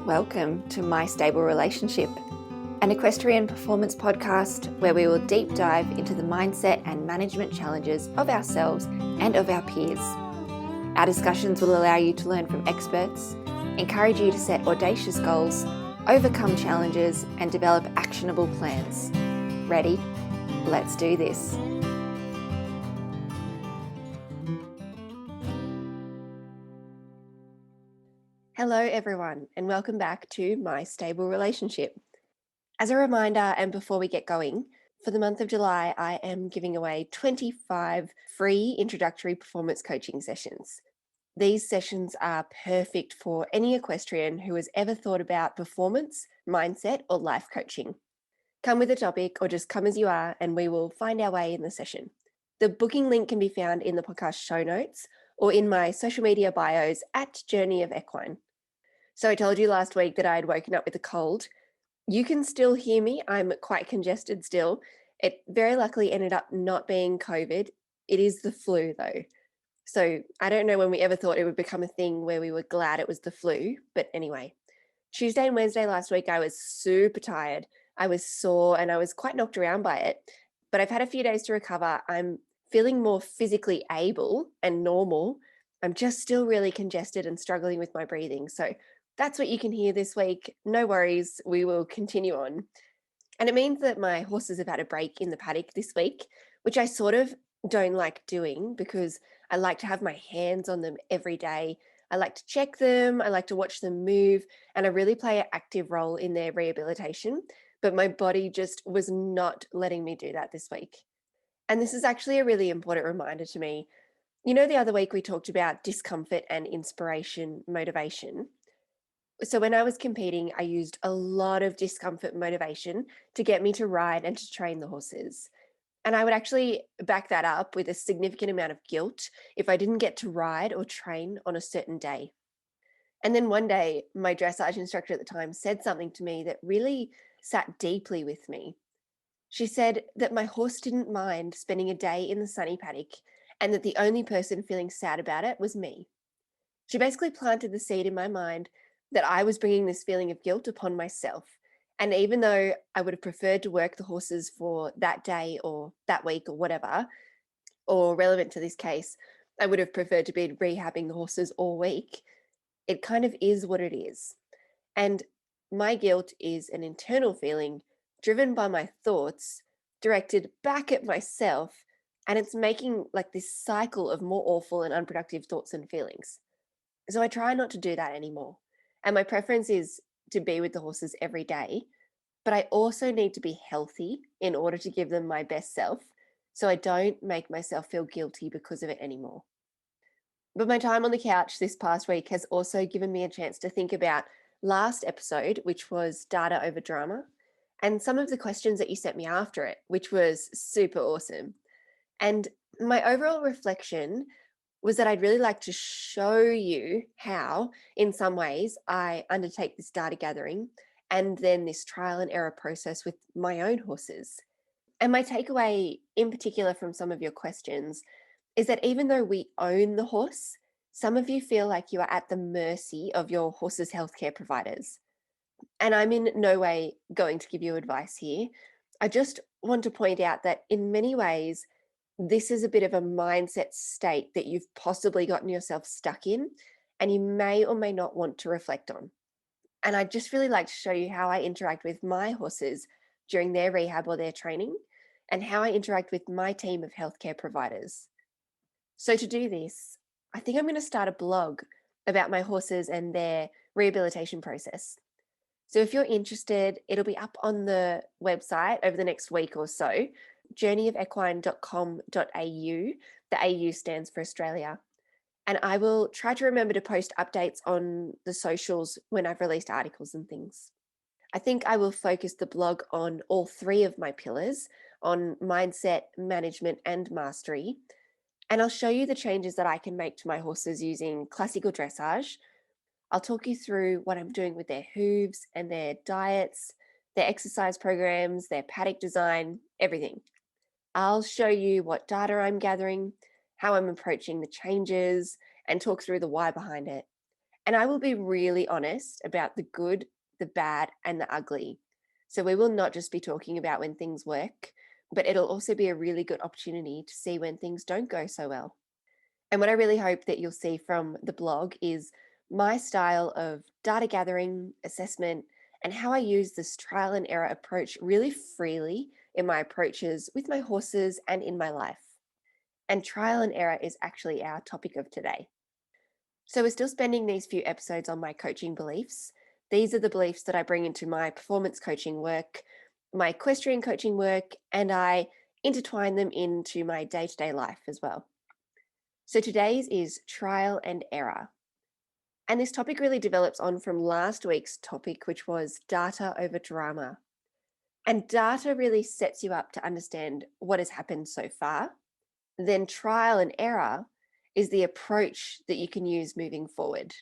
welcome to My Stable Relationship, an equestrian performance podcast where we will deep dive into the mindset and management challenges of ourselves and of our peers. Our discussions will allow you to learn from experts, encourage you to set audacious goals, overcome challenges, and develop actionable plans. Ready? Let's do this. Hello everyone, and welcome back to My Stable Relationship. As a reminder, and before we get going, for the month of July, I am giving away 25 free introductory performance coaching sessions. These sessions are perfect for any equestrian who has ever thought about performance, mindset, or life coaching. Come with a topic or just come as you are, and we will find our way in the session. The booking link can be found in the podcast show notes or in my social media bios at Journey of Equine. So I told you last week that I had woken up with a cold. You can still hear me. I'm quite congested still. It very luckily ended up not being COVID. It is the flu though. So I don't know when we ever thought it would become a thing where we were glad it was the flu. But anyway, Tuesday and Wednesday last week, I was super tired. I was sore and I was quite knocked around by it. But I've had a few days to recover. I'm feeling more physically able and normal. I'm just still really congested and struggling with my breathing. So that's what you can hear this week. No worries, we will continue on. And it means that my horses have had a break in the paddock this week, which I sort of don't like doing because I like to have my hands on them every day. I like to check them, I like to watch them move, and I really play an active role in their rehabilitation. But my body just was not letting me do that this week. And this is actually a really important reminder to me. You know, the other week we talked about discomfort and inspiration, motivation. So when I was competing, I used a lot of discomfort motivation to get me to ride and to train the horses. And I would actually back that up with a significant amount of guilt if I didn't get to ride or train on a certain day. And then one day, my dressage instructor at the time said something to me that really sat deeply with me. She said that my horse didn't mind spending a day in the sunny paddock and that the only person feeling sad about it was me. She basically planted the seed in my mind that I was bringing this feeling of guilt upon myself. And even though I would have preferred to work the horses for that day or that week or whatever, or relevant to this case, I would have preferred to be rehabbing the horses all week. It kind of is what it is. And my guilt is an internal feeling driven by my thoughts, directed back at myself, and it's making like this cycle of more awful and unproductive thoughts and feelings. So I try not to do that anymore. And my preference is to be with the horses every day, but I also need to be healthy in order to give them my best self, so I don't make myself feel guilty because of it anymore. But my time on the couch this past week has also given me a chance to think about last episode, which was data over drama, and some of the questions that you sent me after it, which was super awesome. And my overall reflection was that I'd really like to show you how, in some ways, I undertake this data gathering and then this trial and error process with my own horses. And my takeaway in particular from some of your questions is that even though we own the horse, some of you feel like you are at the mercy of your horse's healthcare providers. And I'm in no way going to give you advice here. I just want to point out that in many ways, this is a bit of a mindset state that you've possibly gotten yourself stuck in, and you may or may not want to reflect on. And I'd just really like to show you how I interact with my horses during their rehab or their training, and how I interact with my team of healthcare providers. So to do this, I think I'm going to start a blog about my horses and their rehabilitation process. So if you're interested, it'll be up on the website over the next week or so, journeyofequine.com.au. The AU stands for Australia. And I will try to remember to post updates on the socials when I've released articles and things. I think I will focus the blog on all three of my pillars, on mindset, management, and mastery. And I'll show you the changes that I can make to my horses using classical dressage. I'll talk you through what I'm doing with their hooves and their diets, their exercise programs, their paddock design, everything. I'll show you what data I'm gathering, how I'm approaching the changes, and talk through the why behind it. And I will be really honest about the good, the bad, and the ugly. So we will not just be talking about when things work, but it'll also be a really good opportunity to see when things don't go so well. And what I really hope that you'll see from the blog is my style of data gathering, assessment, and how I use this trial and error approach really freely in my approaches with my horses and in my life. And trial and error is actually our topic of today. So we're still spending these few episodes on my coaching beliefs. These are the beliefs that I bring into my performance coaching work, my equestrian coaching work, and I intertwine them into my day-to-day life as well. So today's is trial and error. And this topic really develops on from last week's topic, which was data over drama. And data really sets you up to understand what has happened so far. Then trial and error is the approach that you can use moving forward.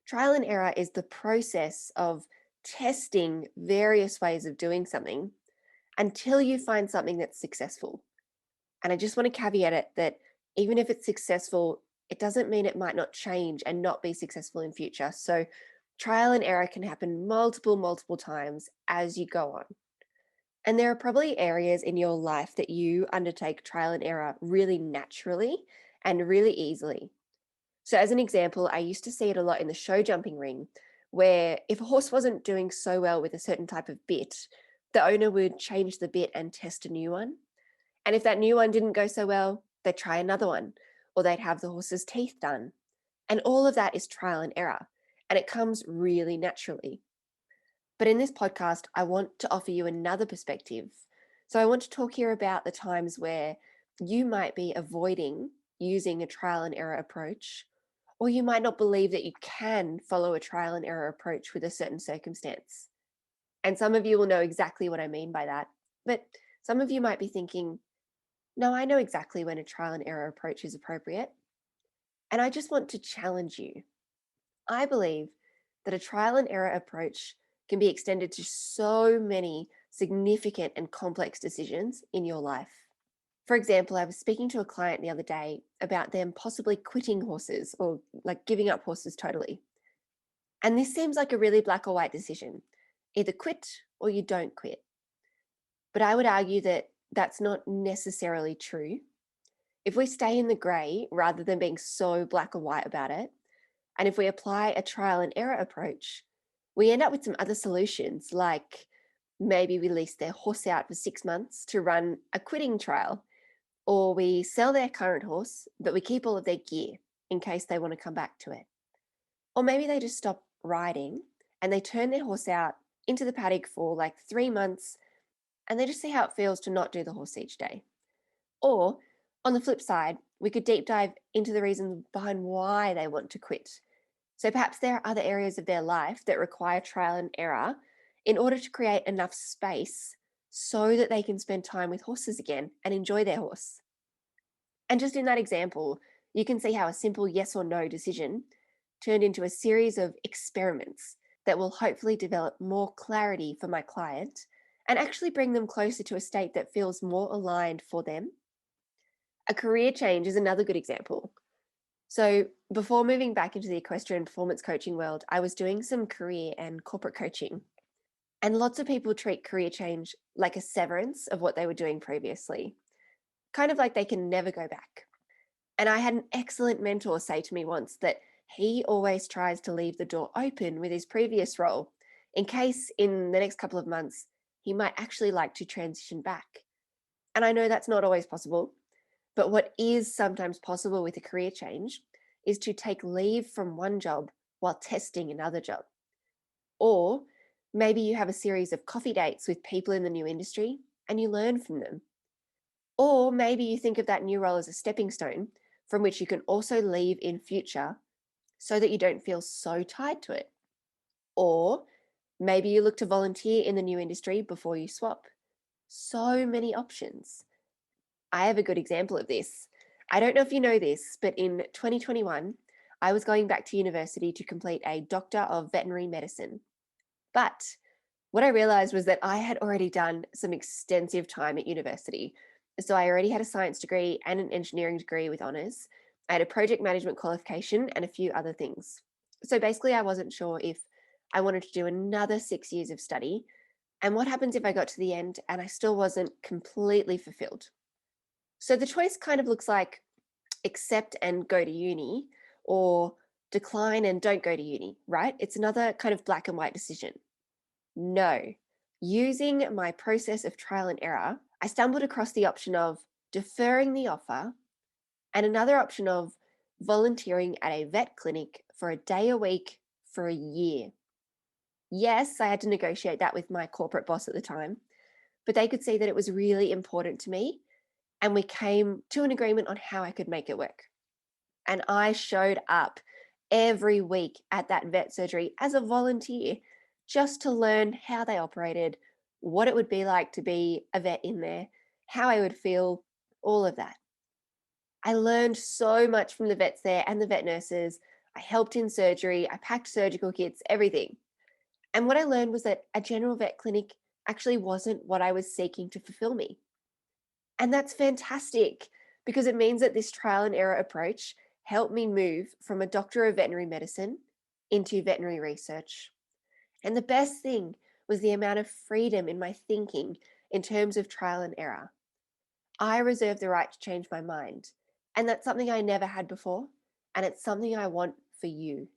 Trial and error is the process of testing various ways of doing something until you find something that's successful. And I just want to caveat it that even if it's successful, it doesn't mean it might not change and not be successful in future. So trial and error can happen multiple times as you go on. And there are probably areas in your life that you undertake trial and error really naturally and really easily. So, as an example, I used to see it a lot in the show jumping ring, where if a horse wasn't doing so well with a certain type of bit, the owner would change the bit and test a new one. And if that new one didn't go so well, they'd try another one, or they'd have the horse's teeth done. And all of that is trial and error, and it comes really naturally. But in this podcast, I want to offer you another perspective. So I want to talk here about the times where you might be avoiding using a trial and error approach, or you might not believe that you can follow a trial and error approach with a certain circumstance. And some of you will know exactly what I mean by that. But some of you might be thinking, no, I know exactly when a trial and error approach is appropriate. And I just want to challenge you. I believe that a trial and error approach can be extended to so many significant and complex decisions in your life. For example, I was speaking to a client the other day about them possibly quitting horses or like giving up horses totally. And this seems like a really black or white decision. Either quit or you don't quit. But I would argue that that's not necessarily true. If we stay in the grey rather than being so black or white about it, and if we apply a trial and error approach, we end up with some other solutions, like maybe we lease their horse out for 6 months to run a quitting trial, or we sell their current horse, but we keep all of their gear in case they want to come back to it. Or maybe they just stop riding and they turn their horse out into the paddock for like 3 months and they just see how it feels to not do the horse each day. Or on the flip side, we could deep dive into the reasons behind why they want to quit. So perhaps there are other areas of their life that require trial and error in order to create enough space so that they can spend time with horses again and enjoy their horse. And just in that example, you can see how a simple yes or no decision turned into a series of experiments that will hopefully develop more clarity for my client and actually bring them closer to a state that feels more aligned for them. A career change is another good example. So before moving back into the equestrian performance coaching world, I was doing some career and corporate coaching. And lots of people treat career change like a severance of what they were doing previously, kind of like they can never go back. And I had an excellent mentor say to me once that he always tries to leave the door open with his previous role in case in the next couple of months he might actually like to transition back. And I know that's not always possible, but what is sometimes possible with a career change is to take leave from one job while testing another job. Or maybe you have a series of coffee dates with people in the new industry and you learn from them. Or maybe you think of that new role as a stepping stone from which you can also leave in future so that you don't feel so tied to it. Or maybe you look to volunteer in the new industry before you swap. So many options. I have a good example of this. I don't know if you know this, but in 2021, I was going back to university to complete a Doctor of Veterinary Medicine. But what I realized was that I had already done some extensive time at university. So I already had a science degree and an engineering degree with honours. I had a project management qualification and a few other things. So basically, I wasn't sure if I wanted to do another 6 years of study. And what happens if I got to the end and I still wasn't completely fulfilled? So the choice kind of looks like accept and go to uni, or decline and don't go to uni, right? It's another kind of black and white decision. No. Using my process of trial and error, I stumbled across the option of deferring the offer and another option of volunteering at a vet clinic for a day a week for a year. Yes, I had to negotiate that with my corporate boss at the time, but they could see that it was really important to me, and we came to an agreement on how I could make it work. And I showed up every week at that vet surgery as a volunteer just to learn how they operated, what it would be like to be a vet in there, how I would feel, all of that. I learned so much from the vets there and the vet nurses. I helped in surgery, I packed surgical kits, everything. And what I learned was that a general vet clinic actually wasn't what I was seeking to fulfill me. And that's fantastic because it means that this trial and error approach helped me move from a doctor of veterinary medicine into veterinary research. And the best thing was the amount of freedom in my thinking in terms of trial and error. I reserve the right to change my mind. And that's something I never had before. And it's something I want for you.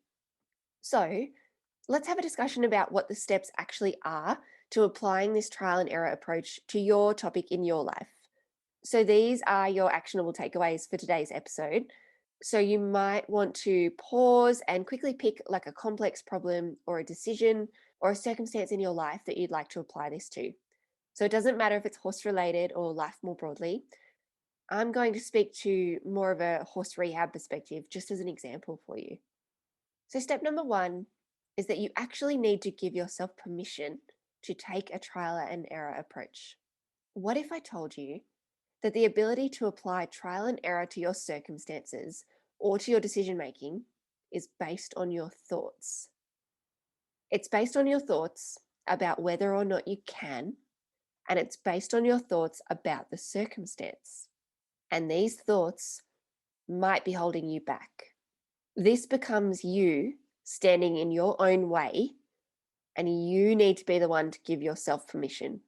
So let's have a discussion about what the steps actually are to applying this trial and error approach to your topic in your life. So these are your actionable takeaways for today's episode. So you might want to pause and quickly pick like a complex problem or a decision or a circumstance in your life that you'd like to apply this to. So it doesn't matter if it's horse related or life more broadly. I'm going to speak to more of a horse rehab perspective just as an example for you. So step number one is that you actually need to give yourself permission to take a trial and error approach. What if I told you that the ability to apply trial and error to your circumstances or to your decision making is based on your thoughts? It's based on your thoughts about whether or not you can, and it's based on your thoughts about the circumstance. And these thoughts might be holding you back. This becomes you standing in your own way, and you need to be the one to give yourself permission.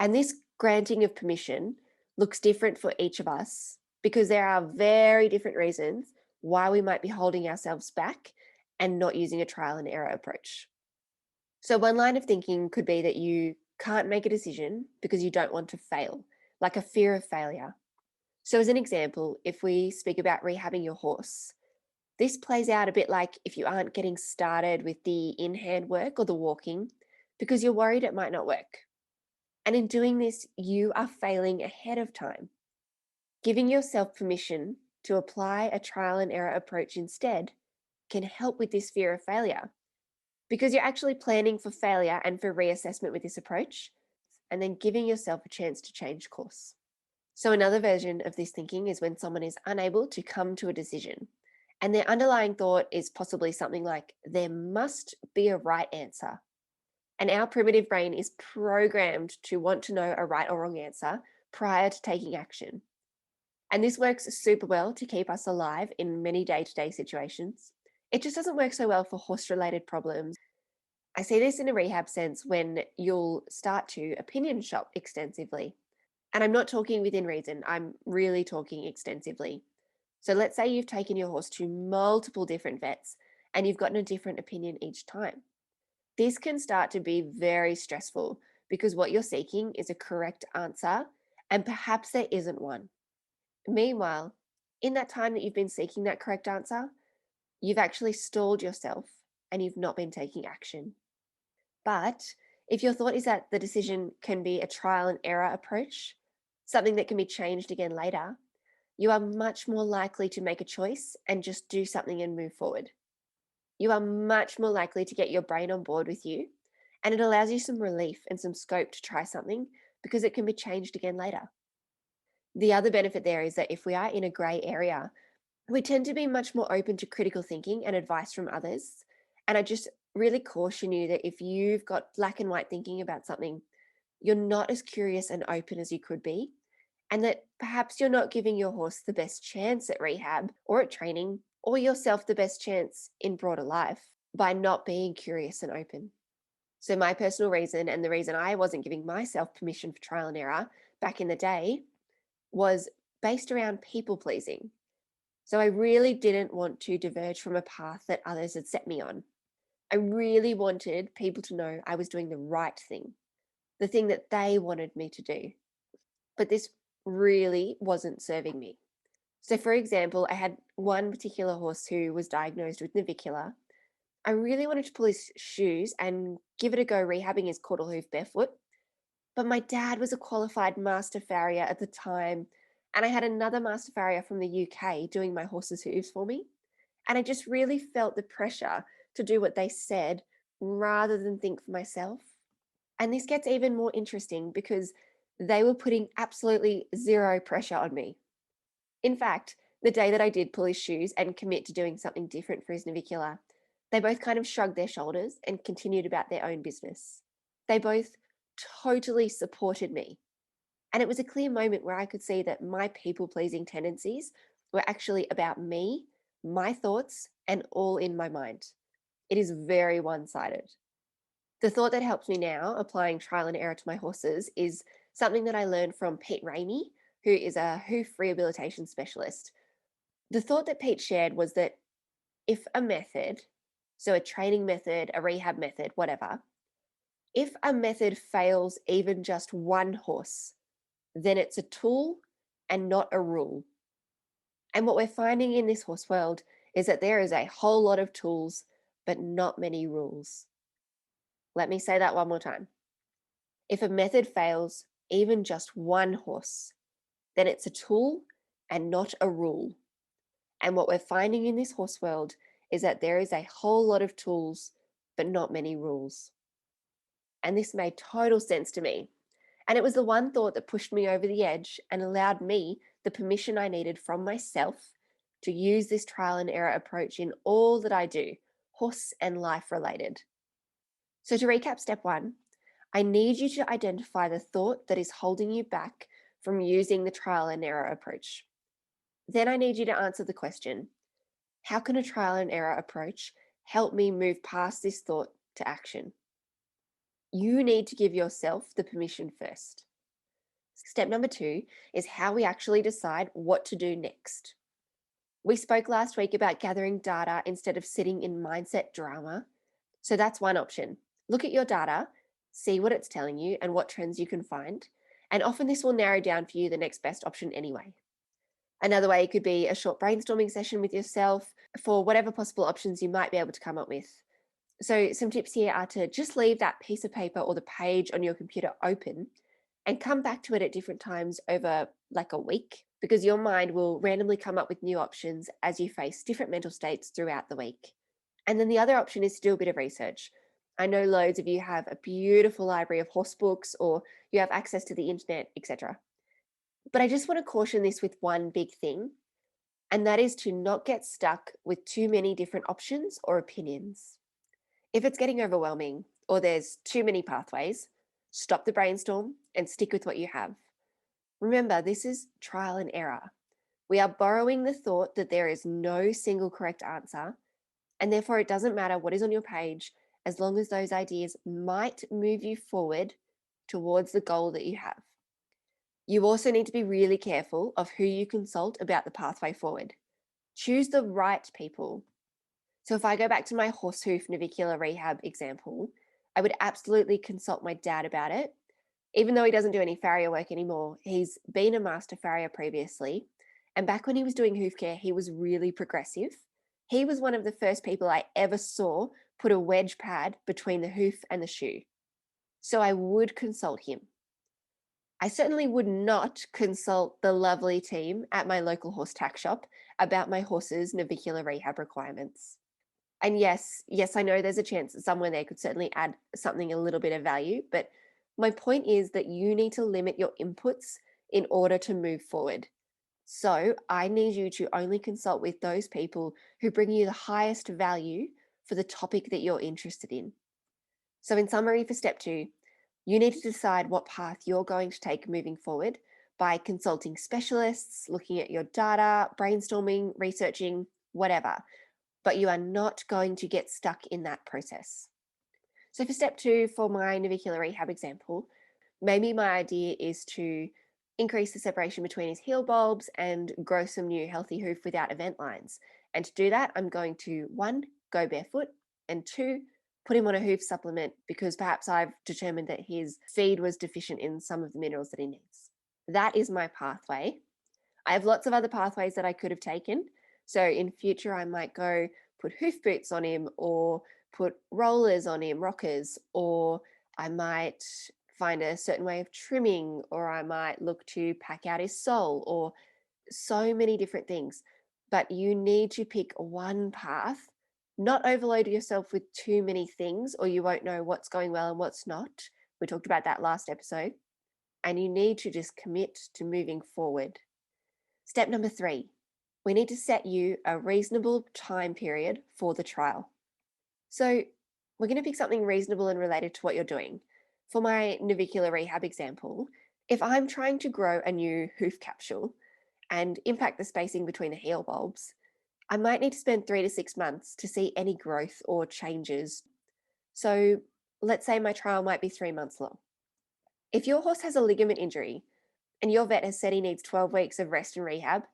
And this granting of permission looks different for each of us because there are very different reasons why we might be holding ourselves back and not using a trial and error approach. So, one line of thinking could be that you can't make a decision because you don't want to fail, like a fear of failure. So, as an example, if we speak about rehabbing your horse, this plays out a bit like if you aren't getting started with the in hand work or the walking because you're worried it might not work. And in doing this, you are failing ahead of time. Giving yourself permission to apply a trial and error approach instead can help with this fear of failure because you're actually planning for failure and for reassessment with this approach, and then giving yourself a chance to change course. So, another version of this thinking is when someone is unable to come to a decision, and their underlying thought is possibly something like, there must be a right answer. And our primitive brain is programmed to want to know a right or wrong answer prior to taking action. And this works super well to keep us alive in many day to day situations. It just doesn't work so well for horse related problems. I see this in a rehab sense when you'll start to opinion shop extensively. And I'm not talking within reason, I'm really talking extensively. So let's say you've taken your horse to multiple different vets and you've gotten a different opinion each time. This can start to be very stressful because what you're seeking is a correct answer, and perhaps there isn't one. Meanwhile, in that time that you've been seeking that correct answer, you've actually stalled yourself and you've not been taking action. But if your thought is that the decision can be a trial and error approach, something that can be changed again later, you are much more likely to make a choice and just do something and move forward. You are much more likely to get your brain on board with you, and it allows you some relief and some scope to try something because it can be changed again later. The other benefit there is that if we are in a grey area, we tend to be much more open to critical thinking and advice from others. And I just really caution you that if you've got black and white thinking about something, you're not as curious and open as you could be. And that perhaps you're not giving your horse the best chance at rehab or at training or yourself the best chance in broader life by not being curious and open. So, my personal reason, and the reason I wasn't giving myself permission for trial and error back in the day, was based around people pleasing. So, I really didn't want to diverge from a path that others had set me on. I really wanted people to know I was doing the right thing, the thing that they wanted me to do. But this really wasn't serving me. So, for example, I had one particular horse who was diagnosed with navicular. I really wanted to pull his shoes and give it a go rehabbing his caudal hoof barefoot. But my dad was a qualified master farrier at the time, and I had another master farrier from the UK doing my horse's hooves for me. And I just really felt the pressure to do what they said rather than think for myself. And this gets even more interesting because they were putting absolutely zero pressure on me. In fact, the day that I did pull his shoes and commit to doing something different for his navicular, they both kind of shrugged their shoulders and continued about their own business. They both totally supported me. And it was a clear moment where I could see that my people pleasing tendencies were actually about me, my thoughts, and all in my mind. It is very one sided. The thought that helps me now applying trial and error to my horses is something that I learned from Pete Ramey, who is a hoof rehabilitation specialist. The thought that Pete shared was that if a method, so a training method, a rehab method, whatever, if a method fails even just one horse, then it's a tool and not a rule. And what we're finding in this horse world is that there is a whole lot of tools, but not many rules. Let me say that one more time. If a method fails even just one horse, then it's a tool and not a rule. And what we're finding in this horse world is that there is a whole lot of tools, but not many rules. And this made total sense to me. And it was the one thought that pushed me over the edge and allowed me the permission I needed from myself to use this trial and error approach in all that I do, horse and life related. So, to recap step one, I need you to identify the thought that is holding you back from using the trial and error approach. Then I need you to answer the question, how can a trial and error approach help me move past this thought to action? You need to give yourself the permission first. Step number two is how we actually decide what to do next. We spoke last week about gathering data instead of sitting in mindset drama. So that's one option. Look at your data, see what it's telling you and what trends you can find. And often this will narrow down for you the next best option anyway. Another way could be a short brainstorming session with yourself for whatever possible options you might be able to come up with. So, some tips here are to just leave that piece of paper or the page on your computer open and come back to it at different times over like a week, because your mind will randomly come up with new options as you face different mental states throughout the week. And then the other option is to do a bit of research. I know loads of you have a beautiful library of horse books or you have access to the internet, etc. But I just want to caution this with one big thing, and that is to not get stuck with too many different options or opinions. If it's getting overwhelming or there's too many pathways, stop the brainstorm and stick with what you have. Remember, this is trial and error. We are borrowing the thought that there is no single correct answer, and therefore it doesn't matter what is on your page as long as those ideas might move you forward towards the goal that you have. You also need to be really careful of who you consult about the pathway forward. Choose the right people. So if I go back to my horse hoof navicular rehab example, I would absolutely consult my dad about it. Even though he doesn't do any farrier work anymore, he's been a master farrier previously. And back when he was doing hoof care, he was really progressive. He was one of the first people I ever saw put a wedge pad between the hoof and the shoe. So I would consult him. I certainly would not consult the lovely team at my local horse tack shop about my horse's navicular rehab requirements. And yes, I know there's a chance that somewhere there could certainly add something a little bit of value, but my point is that you need to limit your inputs in order to move forward. So I need you to only consult with those people who bring you the highest value for the topic that you're interested in. So, in summary, for step two, you need to decide what path you're going to take moving forward by consulting specialists, looking at your data, brainstorming, researching, whatever, but you are not going to get stuck in that process. So for step 2, for my navicular rehab example, maybe my idea is to increase the separation between his heel bulbs and grow some new healthy hoof without event lines. And to do that, I'm going to 1, go barefoot, and 2, put him on a hoof supplement because perhaps I've determined that his feed was deficient in some of the minerals that he needs. That is my pathway. I have lots of other pathways that I could have taken. So in future, I might go put hoof boots on him, or put rollers on him, rockers, or I might find a certain way of trimming, or I might look to pack out his sole, or so many different things. But you need to pick one path, not overload yourself with too many things, or you won't know what's going well and what's not. We talked about that last episode. And you need to just commit to moving forward. Step number 3, we need to set you a reasonable time period for the trial. So we're going to pick something reasonable and related to what you're doing. For my navicular rehab example, if I'm trying to grow a new hoof capsule and impact the spacing between the heel bulbs, I might need to spend 3 to 6 months to see any growth or changes. So let's say my trial might be 3 months long. If your horse has a ligament injury and your vet has said he needs 12 weeks of rest and rehab,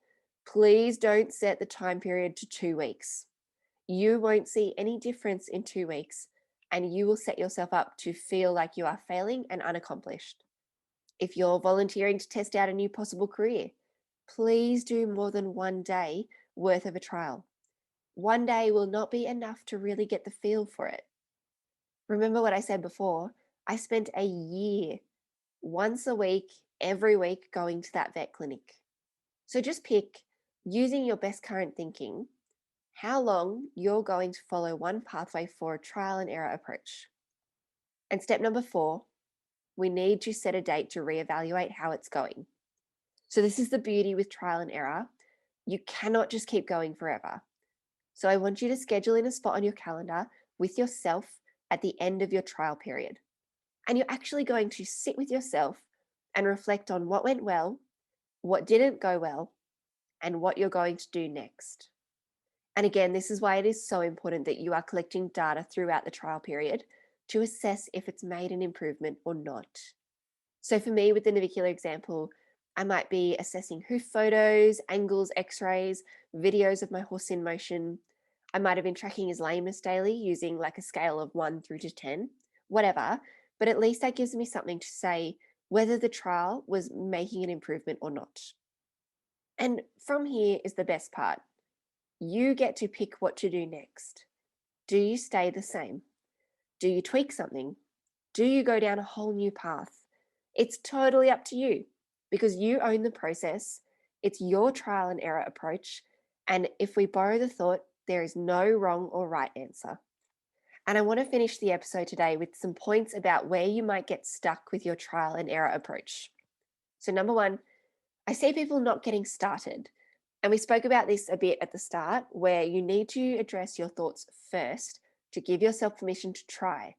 please don't set the time period to 2 weeks. You won't see any difference in 2 weeks, and you will set yourself up to feel like you are failing and unaccomplished. If you're volunteering to test out a new possible career, please do more than 1 day worth of a trial. 1 day will not be enough to really get the feel for it. Remember what I said before? I spent a year, once a week, every week, going to that vet clinic. So just pick, using your best current thinking, how long you're going to follow one pathway for a trial and error approach. And step number 4, we need to set a date to reevaluate how it's going. So this is the beauty with trial and error. You cannot just keep going forever. So I want you to schedule in a spot on your calendar with yourself at the end of your trial period. And you're actually going to sit with yourself and reflect on what went well, what didn't go well, and what you're going to do next. And again, this is why it is so important that you are collecting data throughout the trial period to assess if it's made an improvement or not. So for me, with the navicular example, I might be assessing hoof photos, angles, x-rays, videos of my horse in motion. I might have been tracking his lameness daily using like a scale of 1 through to 10, whatever. But at least that gives me something to say whether the trial was making an improvement or not. And from here is the best part. You get to pick what to do next. Do you stay the same? Do you tweak something? Do you go down a whole new path? It's totally up to you because you own the process. It's your trial and error approach. And if we borrow the thought, there is no wrong or right answer. And I want to finish the episode today with some points about where you might get stuck with your trial and error approach. So number 1, I see people not getting started. And we spoke about this a bit at the start, where you need to address your thoughts first to give yourself permission to try.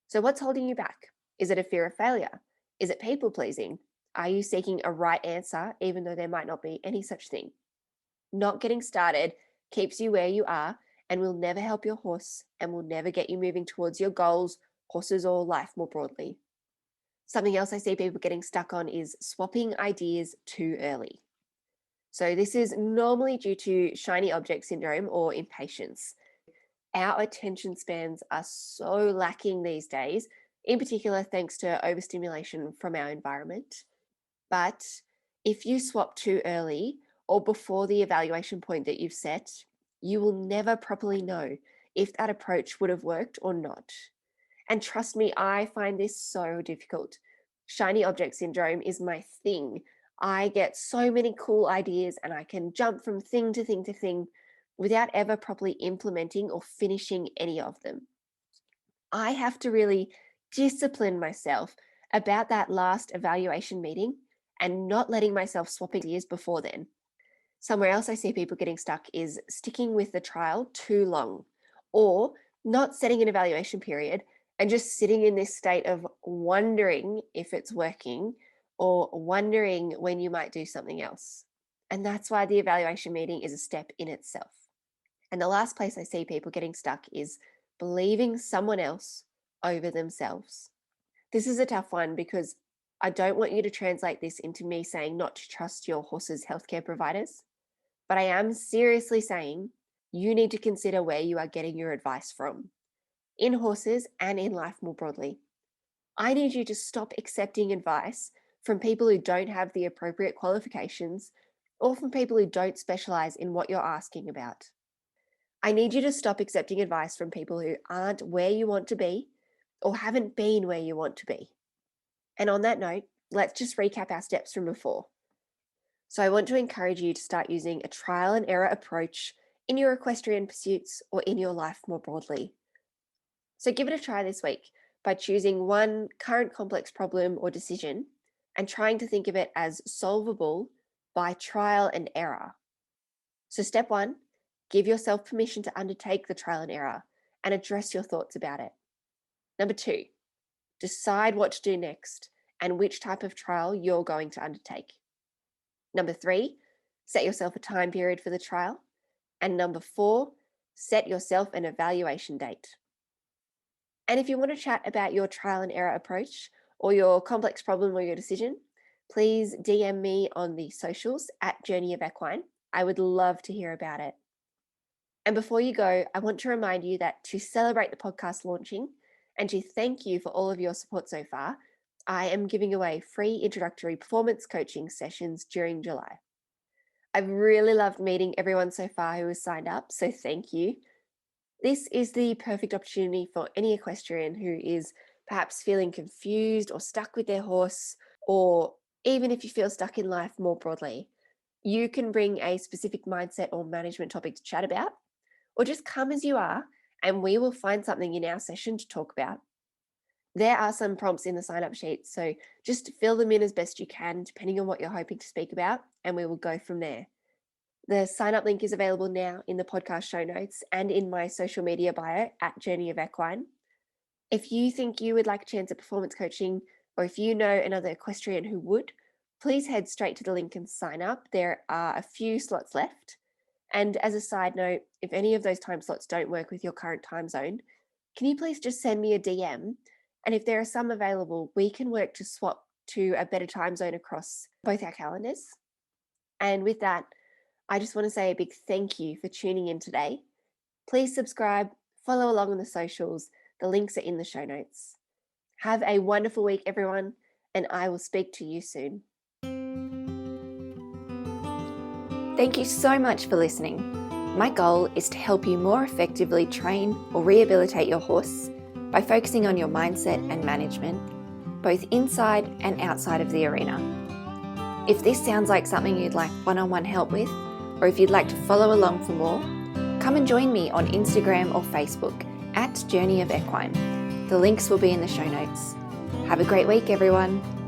So what's holding you back? Is it a fear of failure? Is it people pleasing? Are you seeking a right answer, even though there might not be any such thing? Not getting started keeps you where you are and will never help your horse and will never get you moving towards your goals, horses, or life more broadly. Something else I see people getting stuck on is swapping ideas too early. So this is normally due to shiny object syndrome or impatience. Our attention spans are so lacking these days, in particular thanks to overstimulation from our environment. But if you swap too early or before the evaluation point that you've set, you will never properly know if that approach would have worked or not. And trust me, I find this so difficult. Shiny object syndrome is my thing. I get so many cool ideas and I can jump from thing to thing to thing without ever properly implementing or finishing any of them. I have to really discipline myself about that last evaluation meeting and not letting myself swap ideas before then. Somewhere else I see people getting stuck is sticking with the trial too long, or not setting an evaluation period and just sitting in this state of wondering if it's working or wondering when you might do something else. And that's why the evaluation meeting is a step in itself. And the last place I see people getting stuck is believing someone else over themselves. This is a tough one because I don't want you to translate this into me saying not to trust your horse's healthcare providers, but I am seriously saying you need to consider where you are getting your advice from, in horses and in life more broadly. I need you to stop accepting advice from people who don't have the appropriate qualifications or from people who don't specialize in what you're asking about. I need you to stop accepting advice from people who aren't where you want to be or haven't been where you want to be. And on that note, let's just recap our steps from before. So I want to encourage you to start using a trial and error approach in your equestrian pursuits or in your life more broadly. So give it a try this week by choosing one current complex problem or decision and trying to think of it as solvable by trial and error. So step 1, give yourself permission to undertake the trial and error and address your thoughts about it. Number 2, decide what to do next and which type of trial you're going to undertake. Number 3, set yourself a time period for the trial. And number 4, set yourself an evaluation date. And if you want to chat about your trial and error approach or your complex problem or your decision, please DM me on the socials at Journey of Equine. I would love to hear about it. And before you go, I want to remind you that to celebrate the podcast launching and to thank you for all of your support so far, I am giving away free introductory performance coaching sessions during July. I've really loved meeting everyone so far who has signed up, so thank you. This is the perfect opportunity for any equestrian who is perhaps feeling confused or stuck with their horse, or even if you feel stuck in life more broadly. You can bring a specific mindset or management topic to chat about, or just come as you are, and we will find something in our session to talk about. There are some prompts in the sign-up sheet, so just fill them in as best you can, depending on what you're hoping to speak about, and we will go from there. The sign-up link is available now in the podcast show notes and in my social media bio at Journey of Equine. If you think you would like a chance at performance coaching, or if you know another equestrian who would, please head straight to the link and sign up. There are a few slots left. And as a side note, if any of those time slots don't work with your current time zone, can you please just send me a DM? And if there are some available, we can work to swap to a better time zone across both our calendars. And with that, I just want to say a big thank you for tuning in today. Please subscribe, follow along on the socials. The links are in the show notes. Have a wonderful week, everyone, and I will speak to you soon. Thank you so much for listening. My goal is to help you more effectively train or rehabilitate your horse by focusing on your mindset and management, both inside and outside of the arena. If this sounds like something you'd like one-on-one help with, or if you'd like to follow along for more, come and join me on Instagram or Facebook at Journey of Equine. The links will be in the show notes. Have a great week, everyone.